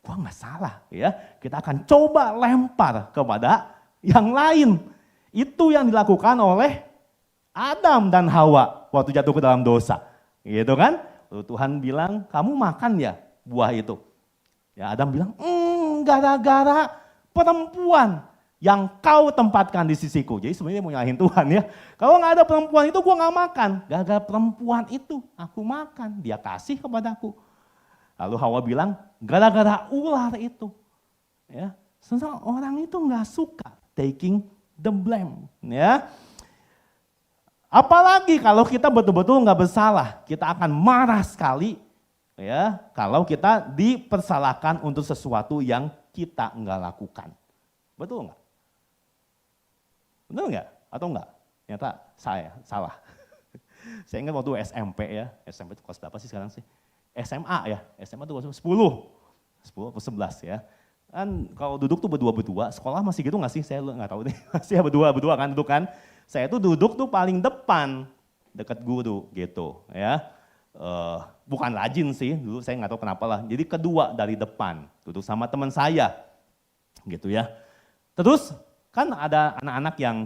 Gua nggak salah, ya. Kita akan coba lempar kepada yang lain. Itu yang dilakukan oleh Adam dan Hawa waktu jatuh ke dalam dosa. Gitu kan? Lalu Tuhan bilang, kamu makan ya buah itu. Ya Adam bilang, gara-gara perempuan yang kau tempatkan di sisiku. Jadi sebenarnya mau nyalahin Tuhan ya. Kalau nggak ada perempuan itu gue nggak makan. Gara-gara perempuan itu aku makan. Dia kasih kepadaku. Lalu Hawa bilang, gara-gara ular itu. Ya, sebenarnya orang itu nggak suka taking the blame. Ya. Apalagi kalau kita betul-betul nggak bersalah, kita akan marah sekali ya kalau kita dipersalahkan untuk sesuatu yang kita nggak lakukan. Betul nggak? Betul nggak? Atau nggak? Ternyata saya salah. Saya ingat waktu SMP ya, SMP itu kelas berapa sih sekarang sih? SMA ya, SMA itu 10 atau 11 ya. Kan kalau duduk tuh berdua-berdua, sekolah masih gitu nggak sih? Saya nggak tahu nih, masih ya berdua-berdua kan duduk kan. Saya tuh duduk tuh paling depan, dekat guru gitu ya. Bukan rajin sih, dulu saya nggak tahu kenapa lah. Jadi kedua dari depan, duduk sama teman saya gitu ya. Terus kan ada anak-anak yang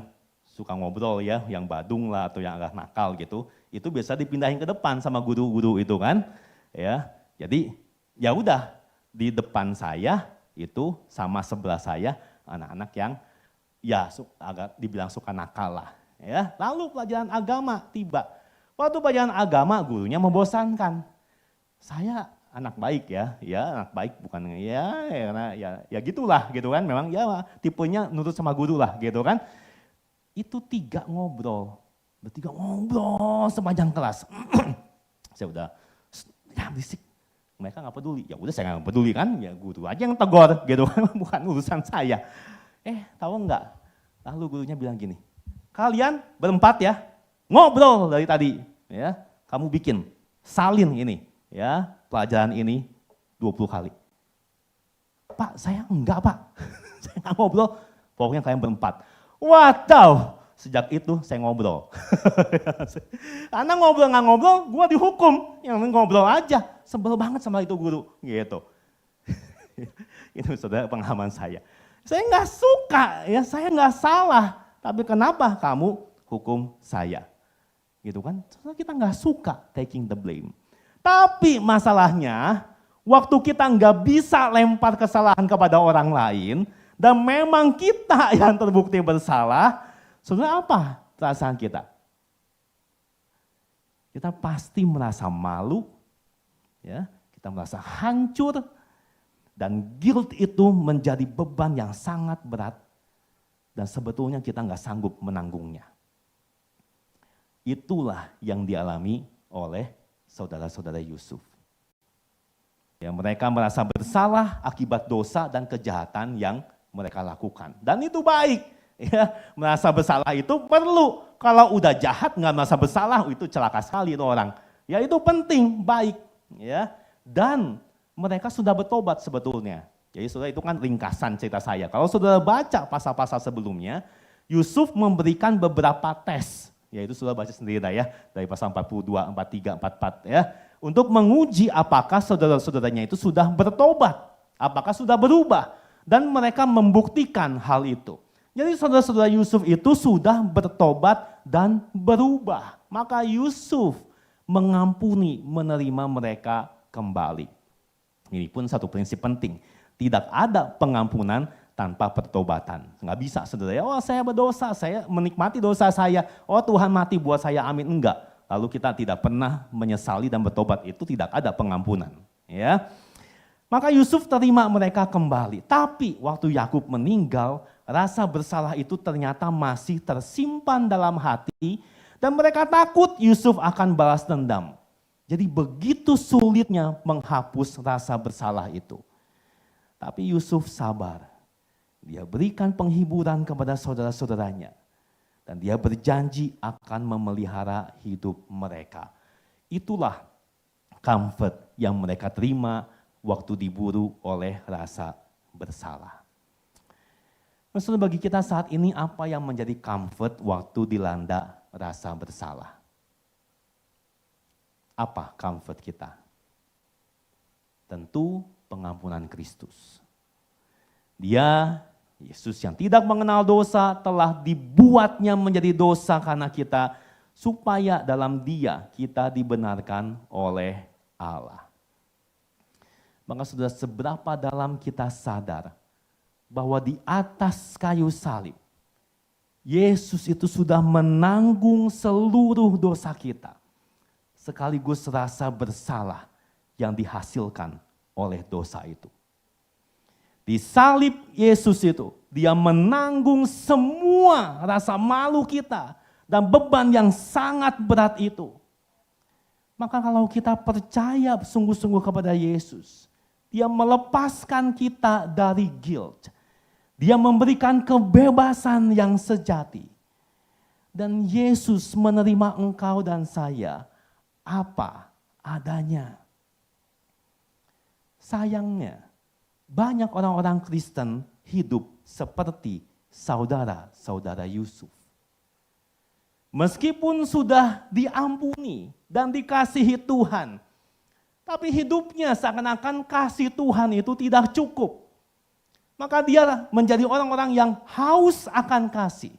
suka ngobrol ya, yang badung lah atau yang agak nakal gitu. Itu biasa dipindahin ke depan sama guru-guru itu kan. Ya, jadi ya udah di depan saya itu sama sebelah saya anak-anak yang ya agak dibilang suka nakal lah. Ya, lalu pelajaran agama tiba. Waktu pelajaran agama gurunya membosankan. Saya anak baik ya anak baik bukan ya gitulah gitu kan, memang ya tipenya nurut sama guru lah gitu kan. Itu bertiga ngobrol sepanjang kelas. Saya udah ya berisik, mereka nggak peduli, ya udah saya nggak peduli kan, ya guru aja yang tegur gitu kan, bukan urusan saya. Tahu nggak? Lalu gurunya bilang gini, kalian berempat ya ngobrol dari tadi, ya kamu bikin salin ini, ya pelajaran ini 20 kali. Pak, saya enggak Pak, saya nggak ngobrol, pokoknya kalian berempat. Waduh, sejak itu saya ngobrol. Karena ngobrol nggak ngobrol, gue dihukum. Yang ngobrol aja, sebel banget sama itu guru. Gitu. Itu saudara pengalaman saya. Saya nggak suka, ya saya nggak salah. Tapi kenapa kamu hukum saya? Gitu kan, kita nggak suka taking the blame. Tapi masalahnya, waktu kita nggak bisa lempar kesalahan kepada orang lain, dan memang kita yang terbukti bersalah, saudara apa perasaan kita? Kita pasti merasa malu, ya, kita merasa hancur, dan guilt itu menjadi beban yang sangat berat, dan sebetulnya kita nggak sanggup menanggungnya. Itulah yang dialami oleh saudara-saudara Yusuf. Ya, mereka merasa bersalah akibat dosa dan kejahatan yang mereka lakukan. Dan itu baik. Ya, merasa bersalah itu perlu. Kalau udah jahat nggak merasa bersalah, itu celaka sekali itu orang. Ya itu penting, baik. Ya, dan mereka sudah bertobat sebetulnya. Jadi saudara, itu kan ringkasan cerita saya. Kalau saudara baca pasal-pasal sebelumnya, Yusuf memberikan beberapa tes. Ya itu saudara baca sendiri ya, dari pasal 42, 43, 44 ya. Untuk menguji apakah saudara-saudaranya itu sudah bertobat, apakah sudah berubah. Dan mereka membuktikan hal itu. Jadi saudara-saudara Yusuf itu sudah bertobat dan berubah. Maka Yusuf mengampuni, menerima mereka kembali. Ini pun satu prinsip penting. Tidak ada pengampunan tanpa pertobatan. Nggak bisa saudara, oh saya berdosa, saya menikmati dosa saya. Oh Tuhan mati buat saya, amin. Enggak. Lalu kita tidak pernah menyesali dan bertobat, itu tidak ada pengampunan. Ya. Maka Yusuf terima mereka kembali. Tapi waktu Yakub meninggal, rasa bersalah itu ternyata masih tersimpan dalam hati. Dan mereka takut Yusuf akan balas dendam. Jadi begitu sulitnya menghapus rasa bersalah itu. Tapi Yusuf sabar. Dia berikan penghiburan kepada saudara-saudaranya. Dan dia berjanji akan memelihara hidup mereka. Itulah comfort yang mereka terima waktu diburu oleh rasa bersalah. Maksudnya bagi kita saat ini apa yang menjadi comfort waktu dilanda rasa bersalah? Apa comfort kita? Tentu pengampunan Kristus. Dia, Yesus yang tidak mengenal dosa, telah dibuatnya menjadi dosa karena kita, supaya dalam Dia kita dibenarkan oleh Allah. Maka sudah seberapa dalam kita sadar bahwa di atas kayu salib, Yesus itu sudah menanggung seluruh dosa kita. Sekaligus rasa bersalah yang dihasilkan oleh dosa itu. Di salib Yesus itu, dia menanggung semua rasa malu kita dan beban yang sangat berat itu. Maka kalau kita percaya sungguh-sungguh kepada Yesus, dia melepaskan kita dari guilt. Dia memberikan kebebasan yang sejati. Dan Yesus menerima engkau dan saya apa adanya. Sayangnya, banyak orang-orang Kristen hidup seperti saudara-saudara Yusuf. Meskipun sudah diampuni dan dikasihi Tuhan, tapi hidupnya seakan-akan kasih Tuhan itu tidak cukup. Maka dia menjadi orang-orang yang haus akan kasih.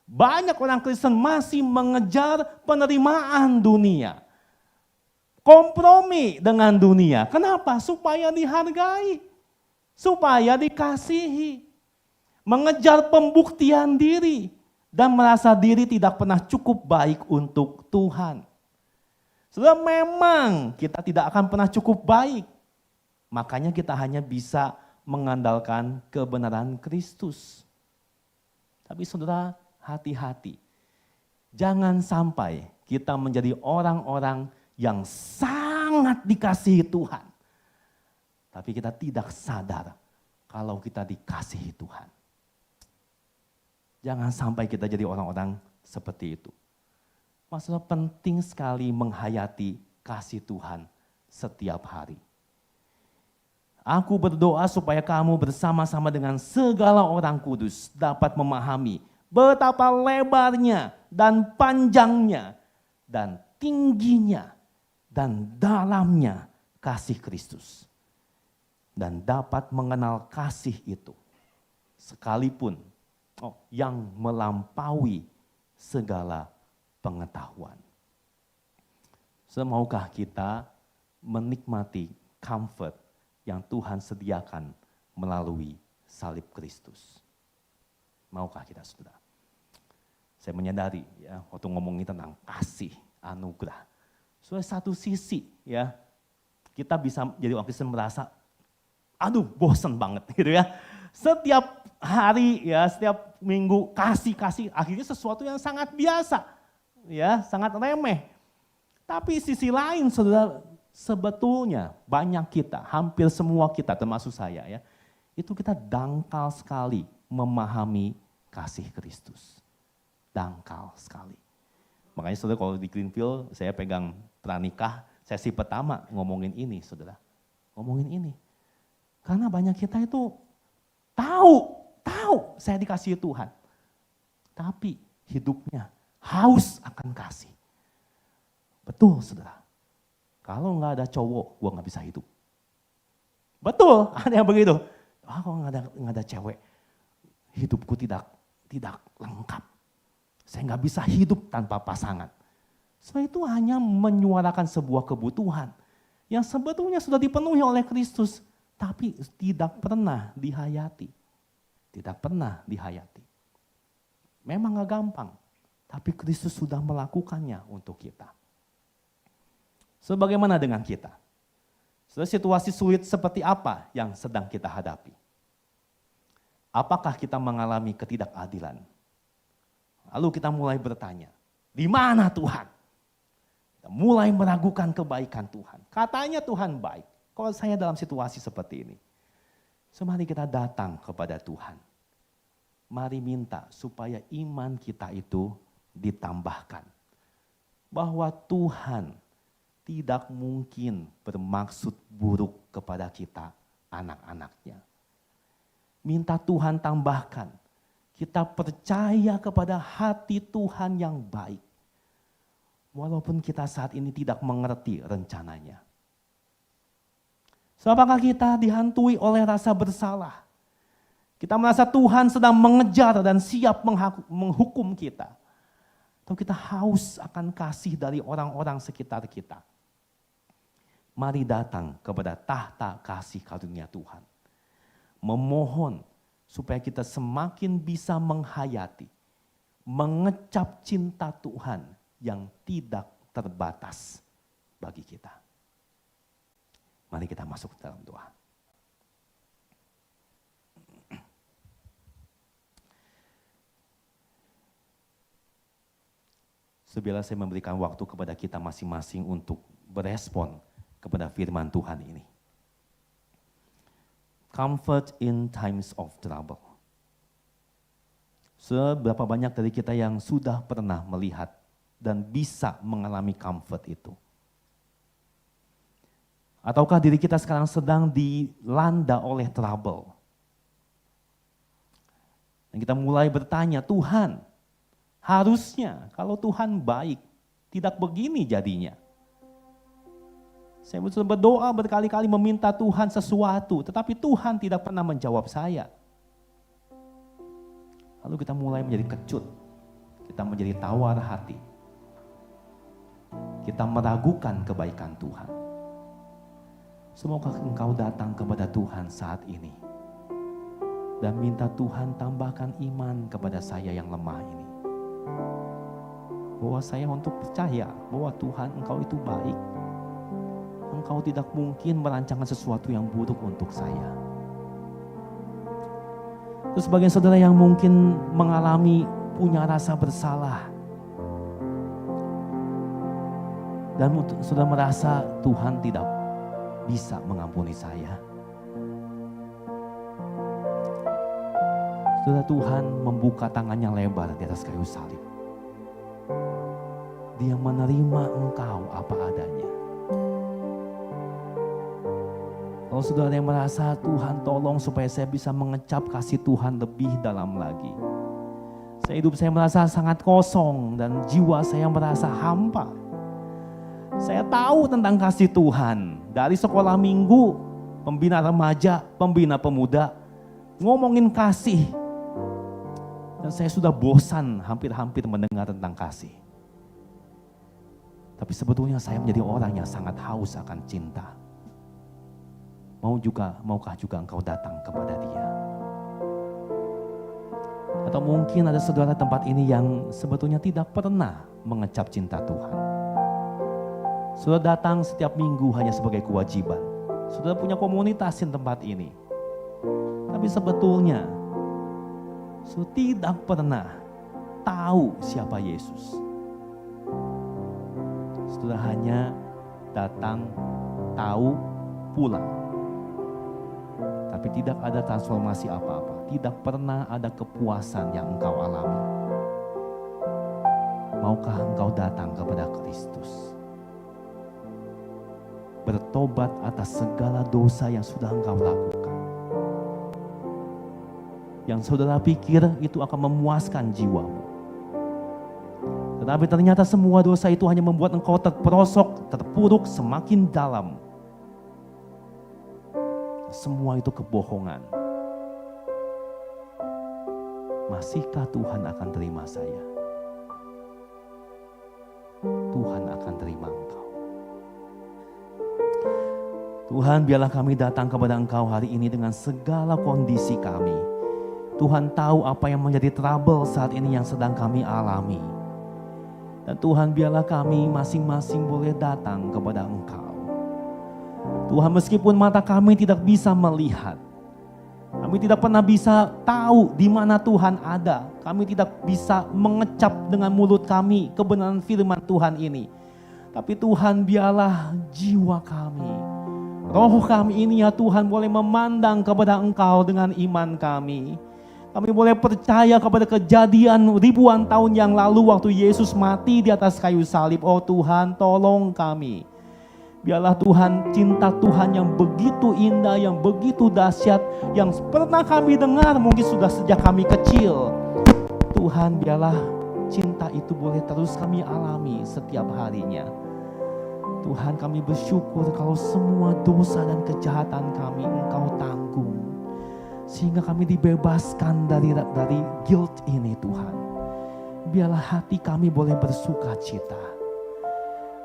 Banyak orang Kristen masih mengejar penerimaan dunia. kompromi dengan dunia. Kenapa? Supaya dihargai, supaya dikasihi, mengejar pembuktian diri, dan merasa diri tidak pernah cukup baik untuk Tuhan. Saudara, memang kita tidak akan pernah cukup baik. Makanya kita hanya bisa mengandalkan kebenaran Kristus. Tapi saudara, hati-hati. Jangan sampai kita menjadi orang-orang yang sangat dikasihi Tuhan. Tapi kita tidak sadar kalau kita dikasihi Tuhan. Jangan sampai kita jadi orang-orang seperti itu. Masalah penting sekali menghayati kasih Tuhan setiap hari. Aku berdoa supaya kamu bersama-sama dengan segala orang kudus dapat memahami betapa lebarnya dan panjangnya dan tingginya dan dalamnya kasih Kristus. Dan dapat mengenal kasih itu sekalipun yang melampaui segala pengetahuan. Semaukah kita menikmati comfort yang Tuhan sediakan melalui salib Kristus? Maukah kita, saudara? Saya menyadari ya, waktu ngomongin tentang kasih, anugerah. Soalnya satu sisi ya, kita bisa jadi orang Kristen merasa, aduh bosan banget gitu ya. Setiap hari ya, setiap minggu kasih, akhirnya sesuatu yang sangat biasa. Ya, sangat remeh. Tapi sisi lain, saudara, sebetulnya banyak kita, hampir semua kita termasuk saya ya, itu kita dangkal sekali memahami kasih Kristus. Dangkal sekali. Makanya saudara kalau di Greenfield saya pegang pranikah, sesi pertama ngomongin ini saudara. Ngomongin ini. Karena banyak kita itu tahu saya dikasihi Tuhan. Tapi hidupnya haus akan kasih. Betul saudara. Kalau nggak ada cowok, gue nggak bisa hidup. Betul, ada yang begitu. Kalau nggak ada cewek, hidupku tidak lengkap. Saya nggak bisa hidup tanpa pasangan. So itu hanya menyuarakan sebuah kebutuhan yang sebetulnya sudah dipenuhi oleh Kristus, tapi tidak pernah dihayati. Tidak pernah dihayati. Memang nggak gampang, tapi Kristus sudah melakukannya untuk kita. Sebagaimana dengan kita? Situasi sulit seperti apa yang sedang kita hadapi? Apakah kita mengalami ketidakadilan? Lalu kita mulai bertanya, di mana Tuhan? Kita mulai meragukan kebaikan Tuhan. Katanya Tuhan baik. Kalau saya dalam situasi seperti ini, mari kita datang kepada Tuhan. Mari minta supaya iman kita itu ditambahkan. Bahwa Tuhan tidak mungkin bermaksud buruk kepada kita, anak-anaknya. Minta Tuhan tambahkan, kita percaya kepada hati Tuhan yang baik. Walaupun kita saat ini tidak mengerti rencananya. Apakah kita dihantui oleh rasa bersalah? Kita merasa Tuhan sedang mengejar dan siap menghukum kita. Atau kita haus akan kasih dari orang-orang sekitar kita. Mari datang kepada tahta kasih karunia Tuhan. Memohon supaya kita semakin bisa menghayati, mengecap cinta Tuhan yang tidak terbatas bagi kita. Mari kita masuk dalam doa. Sebila saya memberikan waktu kepada kita masing-masing untuk berespon kepada firman Tuhan ini. Comfort in times of trouble. Seberapa banyak dari kita yang sudah pernah melihat dan bisa mengalami comfort itu? Ataukah diri kita sekarang sedang dilanda oleh trouble? Dan kita mulai bertanya, Tuhan, harusnya kalau Tuhan baik, tidak begini jadinya. Saya berdoa berkali-kali meminta Tuhan sesuatu, tetapi Tuhan tidak pernah menjawab saya. Lalu kita mulai menjadi kecut, kita menjadi tawar hati. kita meragukan kebaikan Tuhan. Semoga engkau datang kepada Tuhan saat ini dan minta Tuhan tambahkan iman kepada saya yang lemah ini. Bahwa saya untuk percaya bahwa Tuhan engkau itu baik. Engkau tidak mungkin merancangkan sesuatu yang buruk untuk saya. Terus sebagian saudara yang mungkin mengalami punya rasa bersalah. Dan sudah merasa Tuhan tidak bisa mengampuni saya. Sudah Tuhan membuka tangannya lebar di atas kayu salib. Dia menerima engkau apa adanya. Kalau saudara yang merasa Tuhan tolong supaya saya bisa mengecap kasih Tuhan lebih dalam lagi. Hidup saya merasa sangat kosong dan jiwa saya merasa hampa. Saya tahu tentang kasih Tuhan. Dari sekolah minggu, pembina remaja, pembina pemuda, ngomongin kasih. Dan saya sudah bosan hampir-hampir mendengar tentang kasih. Tapi sebetulnya saya menjadi orang yang sangat haus akan cinta. Maukah juga engkau datang kepada Dia? Atau mungkin ada saudara tempat ini yang sebetulnya tidak pernah mengecap cinta Tuhan. Saudara datang setiap minggu hanya sebagai kewajiban. Saudara punya komunitas di tempat ini. Tapi sebetulnya saudara tidak pernah tahu siapa Yesus. Saudara hanya datang, tahu, pulang. Tapi tidak ada transformasi apa-apa. Tidak pernah ada kepuasan yang engkau alami. Maukah engkau datang kepada Kristus? Bertobat atas segala dosa yang sudah engkau lakukan. Yang saudara pikir itu akan memuaskan jiwamu. Tetapi ternyata semua dosa itu hanya membuat engkau terperosok, terpuruk semakin dalam. Semua itu kebohongan. Masihkah Tuhan akan terima saya? Tuhan akan terima engkau. Tuhan, biarlah kami datang kepada Engkau hari ini dengan segala kondisi kami. Tuhan tahu apa yang menjadi trouble saat ini yang sedang kami alami. Dan Tuhan, biarlah kami masing-masing boleh datang kepada Engkau. Tuhan, meskipun mata kami tidak bisa melihat, kami tidak pernah bisa tahu di mana Tuhan ada. Kami tidak bisa mengecap dengan mulut kami kebenaran firman Tuhan ini. Tapi Tuhan, biarlah jiwa kami, roh kami ini ya Tuhan boleh memandang kepada Engkau dengan iman kami. Kami boleh percaya kepada kejadian ribuan tahun yang lalu waktu Yesus mati di atas kayu salib. Oh Tuhan, tolong kami. Biarlah Tuhan, cinta Tuhan yang begitu indah, yang begitu dahsyat, yang pernah kami dengar mungkin sudah sejak kami kecil. Tuhan, biarlah cinta itu boleh terus kami alami setiap harinya. Tuhan, kami bersyukur kalau semua dosa dan kejahatan kami Engkau tanggung. Sehingga kami dibebaskan dari guilt ini Tuhan. Biarlah hati kami boleh bersuka cita.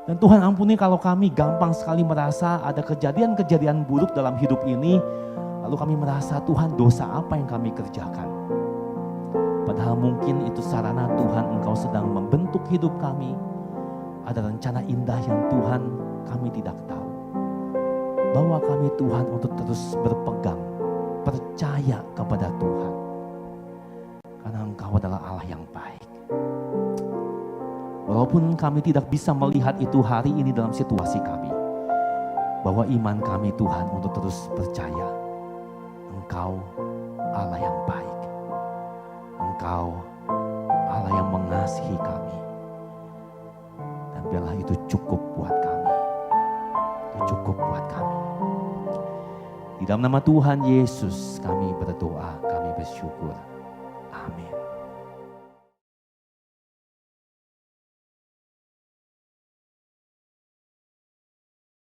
Dan Tuhan ampuni kalau kami gampang sekali merasa ada kejadian-kejadian buruk dalam hidup ini. Lalu kami merasa Tuhan dosa apa yang kami kerjakan. Padahal mungkin itu sarana Tuhan Engkau sedang membentuk hidup kami. Ada rencana indah yang Tuhan kami tidak tahu. Bawa kami Tuhan untuk terus berpegang, percaya kepada Tuhan. Karena Engkau adalah Allah yang baik. Walaupun kami tidak bisa melihat itu hari ini dalam situasi kami. Bahwa iman kami Tuhan untuk terus percaya. Engkau Allah yang baik. Engkau Allah yang mengasihi kami. Dan biarlah itu cukup buat kami. Itu cukup buat kami. Di dalam nama Tuhan Yesus kami berdoa, kami bersyukur. Amin.